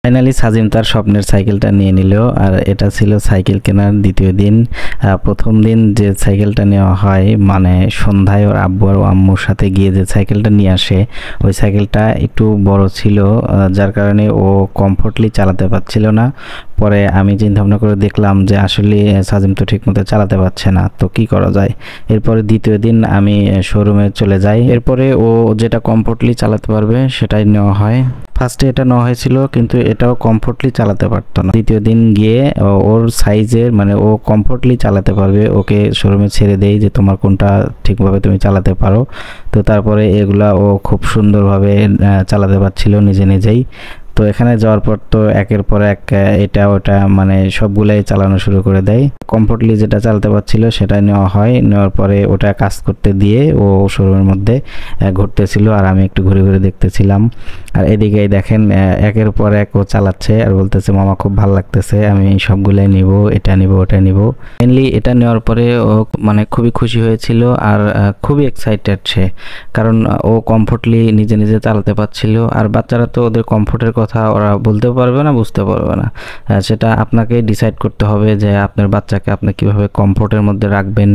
Finally Sajim তার স্বপ্নের সাইকেলটা নিয়ে নিল। আর এটা ছিল সাইকেল কেনার দ্বিতীয় দিন। প্রথম দিন যে সাইকেলটা নেওয়া হয়, মানে সন্ধ্যায় ওর আব্বু আর আম্মুর সাথে গিয়ে যে সাইকেলটা নিয়ে আসে, ওই সাইকেলটা একটু বড় ছিল, যার কারণে ও কমফোর্টলি চালাতে পারছিল না। পরে আমি চিন্তা ভাবনা করে দেখলাম যে আসলে সাজিম তো ঠিকমতো চালাতে পারছে না, তো কি করা যায়। এরপরে দ্বিতীয় দিন আমি শোরুমে চলে যাই। এরপরে ও যেটা কমফোর্টলি চালাতে পারবে সেটাই নেওয়া হয়। ফার্স্টে এটা নেওয়া হয়েছিল, কিন্তু এটাও কমফোর্টলি চালাতে পারতো না। দ্বিতীয় দিন গিয়ে ওর সাইজের, মানে ও কমফোর্টলি চালাতে পারবে, ওকে শোরুমে ছেড়ে দেই যে তোমার কোনটা ঠিকভাবে তুমি চালাতে পারো। তো তারপরে এগুলা ও খুব সুন্দরভাবে চালাতে পারছিল নিজে নিজেই। তো এখানে যাওয়ার পর তো একের পর এক এটা ওটা মানে সবগুলাই চালানো শুরু করে দেয়। কমফোর্টলি যেটা চালাতে পারছিল সেটা নেওয়া হয়। নেওয়ার পরে ওটা কাজ করতে দিয়ে ও শোরুমের মধ্যে ঘুরতেছিল, আর আমি একটু ঘুরে ঘুরে দেখতেছিলাম। আর এদিকে দেখেন একের পর এক ও চালাচ্ছে আর বলতেছে মামা খুব ভালো লাগতেছে, আমি সবগুলাই নিব, এটা নিব ওটা নিব। মেনলি এটা নেওয়ার পরে ও মানে খুবই খুশি হয়েছিল আর খুবই এক্সাইটেড সে, কারণ ও কমফোর্টলি নিজে নিজে চালাতে পারছিল। আর বাচ্চারা তো ওদের কমফোর্টের কথা ওরা বলতেও পারবে না, বুঝতে পারবে না। সেটা আপনাকে ডিসাইড করতে হবে যে আপনার বাচ্চাকে আপনি কিভাবে কমফোর্টের মধ্যে রাখবেন।